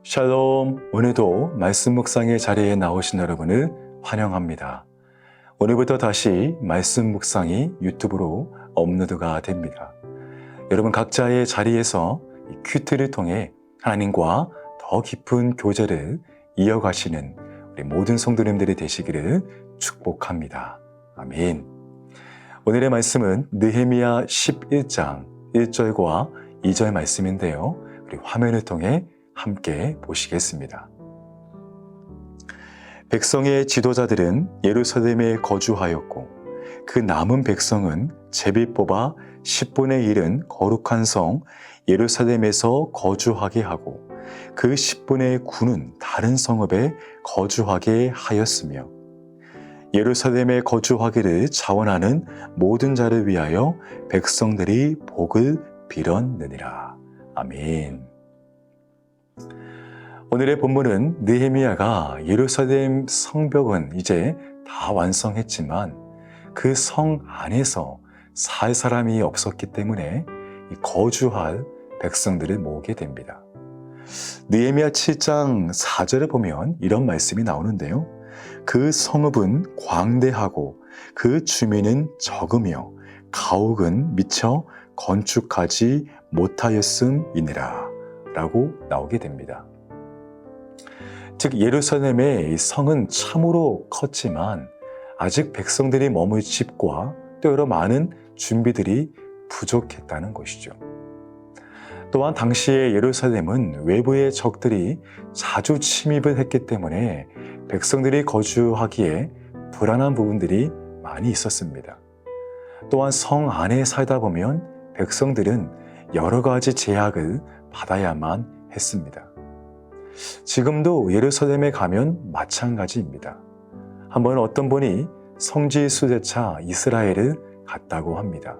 샬롬, 오늘도 말씀 묵상의 자리에 나오신 여러분을 환영합니다. 오늘부터 다시 말씀 묵상이 유튜브로 업로드가 됩니다. 여러분 각자의 자리에서 이 큐티를 통해 하나님과 더 깊은 교제를 이어가시는 우리 모든 성도님들이 되시기를 축복합니다. 아멘. 오늘의 말씀은 느헤미야 11장 1절과 2절 말씀인데요. 우리 화면을 통해 함께 보시겠습니다. 백성의 지도자들은 예루살렘에 거주하였고 그 남은 백성은 제비 뽑아 10분의 1은 거룩한 성 예루살렘에서 거주하게 하고 그 10분의 9는 다른 성읍에 거주하게 하였으며 예루살렘에 거주하기를 자원하는 모든 자를 위하여 백성들이 복을 빌었느니라. 아멘. 오늘의 본문은 느헤미야가 예루살렘 성벽은 이제 다 완성했지만 그 성 안에서 살 사람이 없었기 때문에 거주할 백성들을 모으게 됩니다. 느헤미야 7장 4절에 보면 이런 말씀이 나오는데요. 그 성읍은 광대하고 그 주민은 적으며 가옥은 미처 건축하지 못하였음이니라 라고 나오게 됩니다. 즉 예루살렘의 성은 참으로 컸지만 아직 백성들이 머물 집과 또 여러 많은 준비들이 부족했다는 것이죠. 또한 당시의 예루살렘은 외부의 적들이 자주 침입을 했기 때문에 백성들이 거주하기에 불안한 부분들이 많이 있었습니다. 또한 성 안에 살다 보면 백성들은 여러 가지 제약을 받아야만 했습니다. 지금도 예루살렘에 가면 마찬가지입니다. 한번 어떤 분이 성지 순례차 이스라엘을 갔다고 합니다.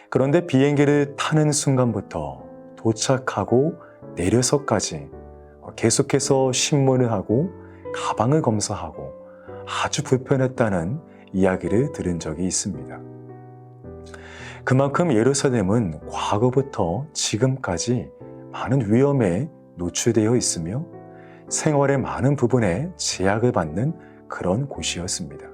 그런데 비행기를 타는 순간부터 도착하고 내려서까지 계속해서 신문을 하고 가방을 검사하고 아주 불편했다는 이야기를 들은 적이 있습니다. 그만큼 예루살렘은 과거부터 지금까지 많은 위험에 노출되어 있으며 생활의 많은 부분에 제약을 받는 그런 곳이었습니다.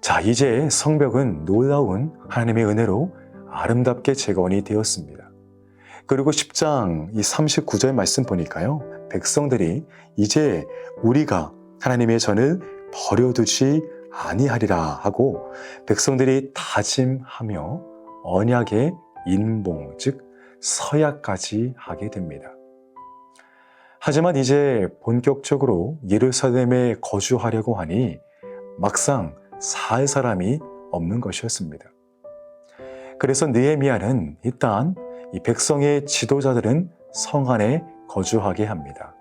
자, 이제 성벽은 놀라운 하나님의 은혜로 아름답게 재건이 되었습니다. 그리고 10장 이 39절 말씀 보니까요. 백성들이 이제 우리가 하나님의 전을 버려두지 아니하리라 하고 백성들이 다짐하며 언약의 인봉, 즉 서약까지 하게 됩니다. 하지만 이제 본격적으로 예루살렘에 거주하려고 하니 막상 살 사람이 없는 것이었습니다. 그래서 느헤미야는 일단 이 백성의 지도자들은 성 안에 거주하게 합니다.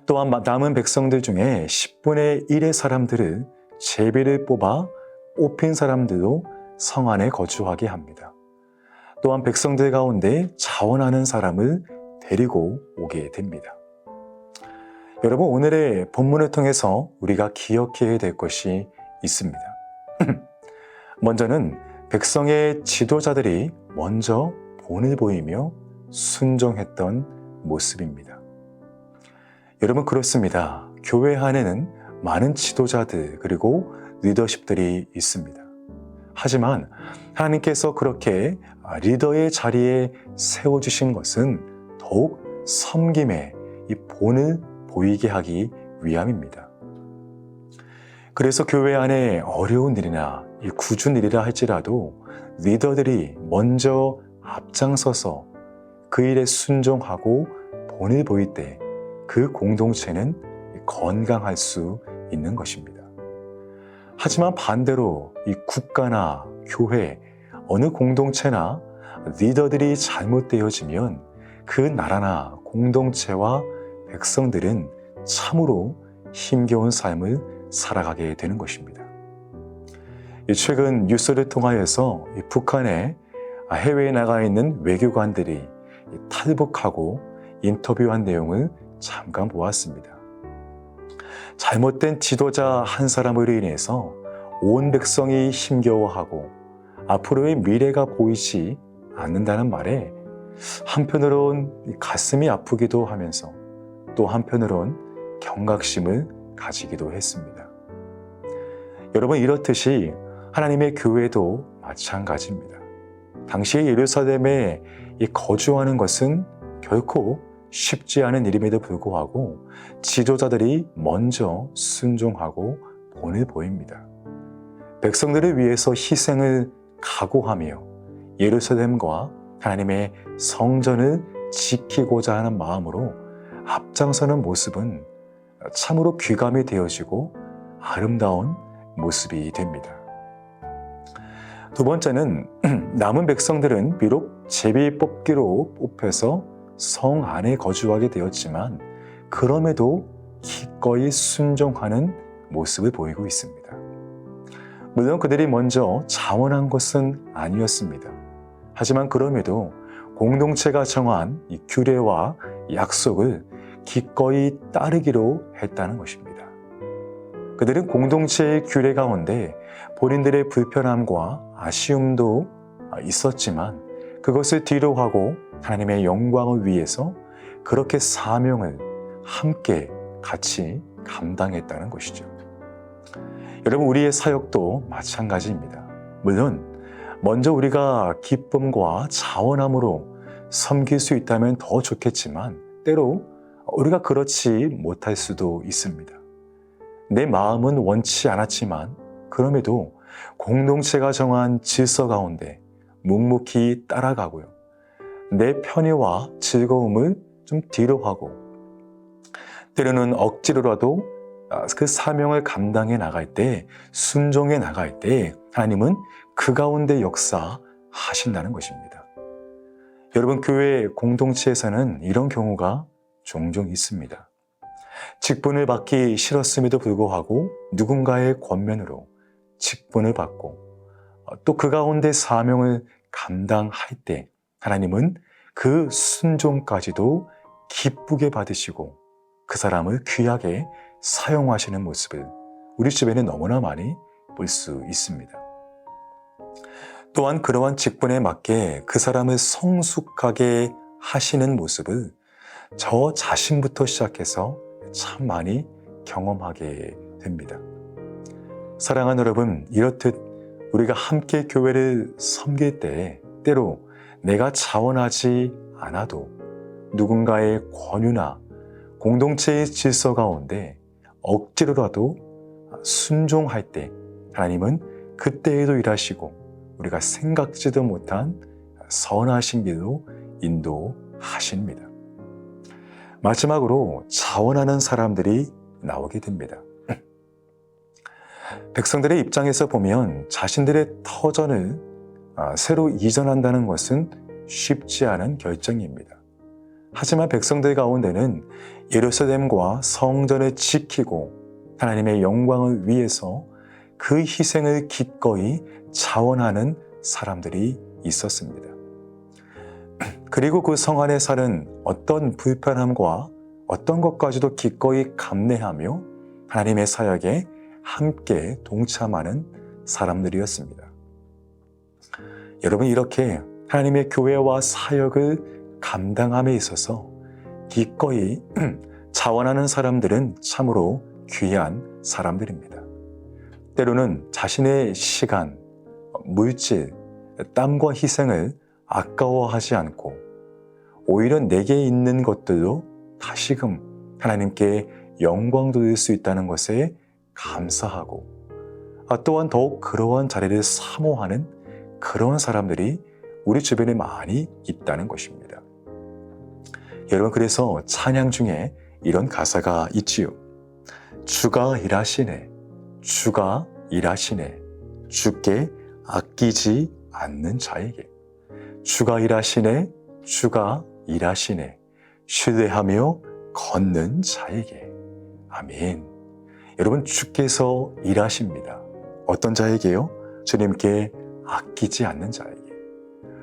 또한 남은 백성들 중에 10분의 1의 사람들을 제비를 뽑아 뽑힌 사람들도 성 안에 거주하게 합니다. 또한 백성들 가운데 자원하는 사람을 데리고 오게 됩니다. 여러분, 오늘의 본문을 통해서 우리가 기억해야 될 것이 있습니다. 먼저는 백성의 지도자들이 먼저 본을 보이며 순종했던 모습입니다. 여러분, 그렇습니다. 교회 안에는 많은 지도자들 그리고 리더십들이 있습니다. 하지만 하나님께서 그렇게 리더의 자리에 세워주신 것은 더욱 섬김의 이 본을 보이게 하기 위함입니다. 그래서 교회 안에 어려운 일이나 이 굳은 일이라 할지라도 리더들이 먼저 앞장서서 그 일에 순종하고 본을 보일 때 그 공동체는 건강할 수 있는 것입니다. 하지만 반대로 이 국가나 교회, 어느 공동체나 리더들이 잘못되어지면 그 나라나 공동체와 백성들은 참으로 힘겨운 삶을 살아가게 되는 것입니다. 최근 뉴스를 통하여서 북한의 해외에 나가 있는 외교관들이 탈북하고 인터뷰한 내용을 잠깐 보았습니다. 잘못된 지도자 한 사람으로 인해서 온 백성이 힘겨워하고 앞으로의 미래가 보이지 않는다는 말에 한편으론 가슴이 아프기도 하면서 또 한편으론 경각심을 가지기도 했습니다. 여러분, 이렇듯이 하나님의 교회도 마찬가지입니다. 당시 예루살렘에 거주하는 것은 결코 쉽지 않은 일임에도 불구하고 지도자들이 먼저 순종하고 본을 보입니다. 백성들을 위해서 희생을 각오하며 예루살렘과 하나님의 성전을 지키고자 하는 마음으로 앞장서는 모습은 참으로 귀감이 되어지고 아름다운 모습이 됩니다. 두 번째는 남은 백성들은 비록 제비 뽑기로 뽑혀서 성 안에 거주하게 되었지만 그럼에도 기꺼이 순종하는 모습을 보이고 있습니다. 물론 그들이 먼저 자원한 것은 아니었습니다. 하지만 그럼에도 공동체가 정한 이 규례와 약속을 기꺼이 따르기로 했다는 것입니다. 그들은 공동체의 규례 가운데 본인들의 불편함과 아쉬움도 있었지만 그것을 뒤로하고 하나님의 영광을 위해서 그렇게 사명을 함께 같이 감당했다는 것이죠. 여러분, 우리의 사역도 마찬가지입니다. 물론 먼저 우리가 기쁨과 자원함으로 섬길 수 있다면 더 좋겠지만 때로 우리가 그렇지 못할 수도 있습니다. 내 마음은 원치 않았지만 그럼에도 공동체가 정한 질서 가운데 묵묵히 따라가고요. 내 편의와 즐거움을 좀 뒤로하고 때로는 억지로라도 그 사명을 감당해 나갈 때, 순종해 나갈 때 하나님은 그 가운데 역사하신다는 것입니다. 여러분, 교회 공동체에서는 이런 경우가 종종 있습니다. 직분을 받기 싫었음에도 불구하고 누군가의 권면으로 직분을 받고 또 그 가운데 사명을 감당할 때 하나님은 그 순종까지도 기쁘게 받으시고 그 사람을 귀하게 사용하시는 모습을 우리 주변에 너무나 많이 볼 수 있습니다. 또한 그러한 직분에 맞게 그 사람을 성숙하게 하시는 모습을 저 자신부터 시작해서 참 많이 경험하게 됩니다. 사랑하는 여러분, 이렇듯 우리가 함께 교회를 섬길 때 때로 내가 자원하지 않아도 누군가의 권유나 공동체의 질서 가운데 억지로라도 순종할 때 하나님은 그때에도 일하시고 우리가 생각지도 못한 선하신 길로 인도하십니다. 마지막으로 자원하는 사람들이 나오게 됩니다. 백성들의 입장에서 보면 자신들의 터전을 새로 이전한다는 것은 쉽지 않은 결정입니다. 하지만 백성들 가운데는 예루살렘과 성전을 지키고 하나님의 영광을 위해서 그 희생을 기꺼이 자원하는 사람들이 있었습니다. 그리고 그 성 안에 사는 어떤 불편함과 어떤 것까지도 기꺼이 감내하며 하나님의 사역에 함께 동참하는 사람들이었습니다. 여러분, 이렇게 하나님의 교회와 사역을 감당함에 있어서 기꺼이 자원하는 사람들은 참으로 귀한 사람들입니다. 때로는 자신의 시간, 물질, 땀과 희생을 아까워하지 않고 오히려 내게 있는 것들로 다시금 하나님께 영광 돌릴 수 있다는 것에 감사하고 또한 더욱 그러한 자리를 사모하는 그런 사람들이 우리 주변에 많이 있다는 것입니다. 여러분, 그래서 찬양 중에 이런 가사가 있지요. 주가 일하시네, 주가 일하시네, 주께 아끼지 않는 자에게. 주가 일하시네, 주가 일하시네, 신뢰하며 걷는 자에게. 아멘. 여러분, 주께서 일하십니다. 어떤 자에게요? 주님께 아끼지 않는 자에게,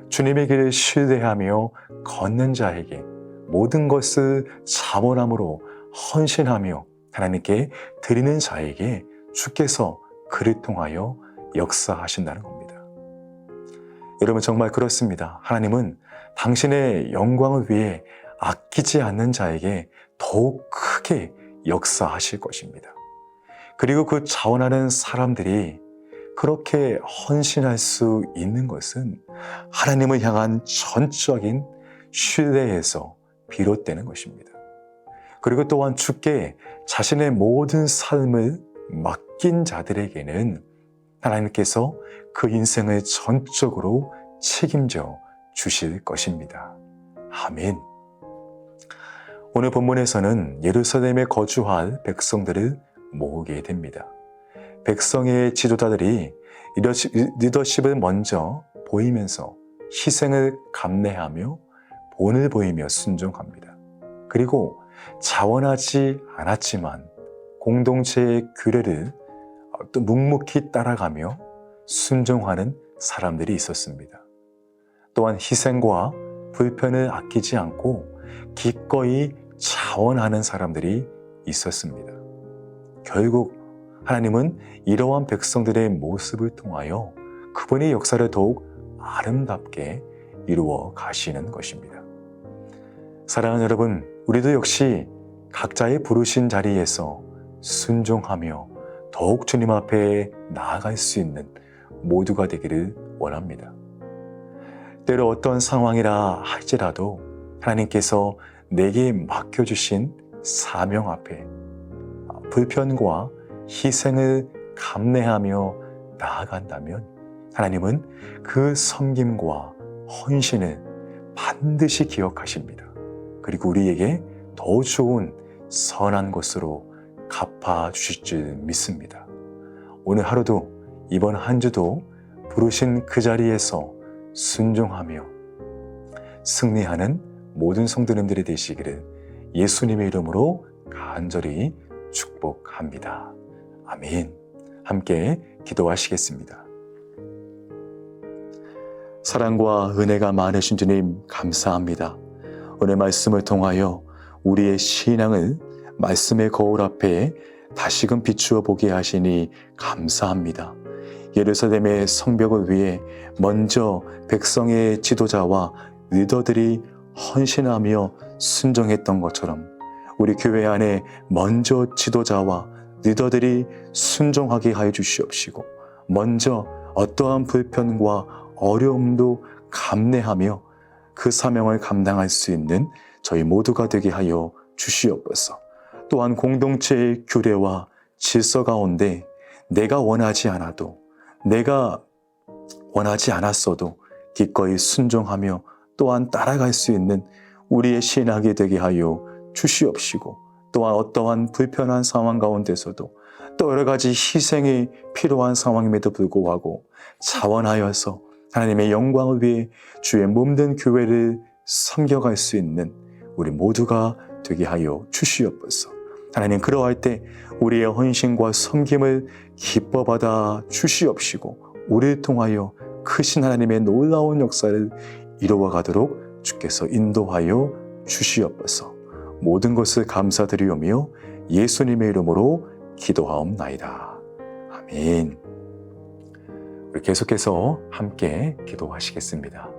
주님의 길을 신뢰하며 걷는 자에게, 모든 것을 자원함으로 헌신하며 하나님께 드리는 자에게 주께서 그를 통하여 역사하신다는 겁니다. 여러분 정말 그렇습니다. 하나님은 당신의 영광을 위해 아끼지 않는 자에게 더욱 크게 역사하실 것입니다. 그리고 그 자원하는 사람들이 그렇게 헌신할 수 있는 것은 하나님을 향한 전적인 신뢰에서 비롯되는 것입니다. 그리고 또한 주께 자신의 모든 삶을 맡긴 자들에게는 하나님께서 그 인생을 전적으로 책임져 주실 것입니다. 아멘. 오늘 본문에서는 예루살렘에 거주할 백성들을 모으게 됩니다. 백성의 지도자들이 리더십을 먼저 보이면서 희생을 감내하며 본을 보이며 순종합니다. 그리고 자원하지 않았지만 공동체의 규례를 또 묵묵히 따라가며 순종하는 사람들이 있었습니다. 또한 희생과 불편을 아끼지 않고 기꺼이 자원하는 사람들이 있었습니다. 결국 하나님은 이러한 백성들의 모습을 통하여 그분의 역사를 더욱 아름답게 이루어 가시는 것입니다. 사랑하는 여러분, 우리도 역시 각자의 부르신 자리에서 순종하며 더욱 주님 앞에 나아갈 수 있는 모두가 되기를 원합니다. 때로 어떤 상황이라 할지라도 하나님께서 내게 맡겨주신 사명 앞에 불편과 희생을 감내하며 나아간다면 하나님은 그 섬김과 헌신을 반드시 기억하십니다. 그리고 우리에게 더 좋은 선한 것으로 갚아주실 줄 믿습니다. 오늘 하루도 이번 한 주도 부르신 그 자리에서 순종하며 승리하는 모든 성도님들이 되시기를 예수님의 이름으로 간절히 축복합니다. 아멘. 함께 기도하시겠습니다. 사랑과 은혜가 많으신 주님 감사합니다. 오늘 말씀을 통하여 우리의 신앙을 말씀의 거울 앞에 다시금 비추어 보게 하시니 감사합니다. 예루살렘의 성벽을 위해 먼저 백성의 지도자와 리더들이 헌신하며 순종했던 것처럼 우리 교회 안에 먼저 지도자와 리더들이 순종하게 하여 주시옵시고 먼저 어떠한 불편과 어려움도 감내하며 그 사명을 감당할 수 있는 저희 모두가 되게 하여 주시옵소서. 또한 공동체의 규례와 질서 가운데 내가 원하지 않아도 내가 원하지 않았어도 기꺼이 순종하며 또한 따라갈 수 있는 우리의 신학이 되게 하여 주시옵시고 또한 어떠한 불편한 상황 가운데서도 또 여러 가지 희생이 필요한 상황임에도 불구하고 자원하여서 하나님의 영광을 위해 주의 몸된 교회를 섬겨갈 수 있는 우리 모두가 되게 하여 주시옵소서. 하나님 그러할 때 우리의 헌신과 섬김을 기뻐받아 주시옵시고 우리를 통하여 크신 하나님의 놀라운 역사를 이루어가도록 주께서 인도하여 주시옵소서. 모든 것을 감사드리오며 예수님의 이름으로 기도하옵나이다. 아멘. 우리 계속해서 함께 기도하시겠습니다.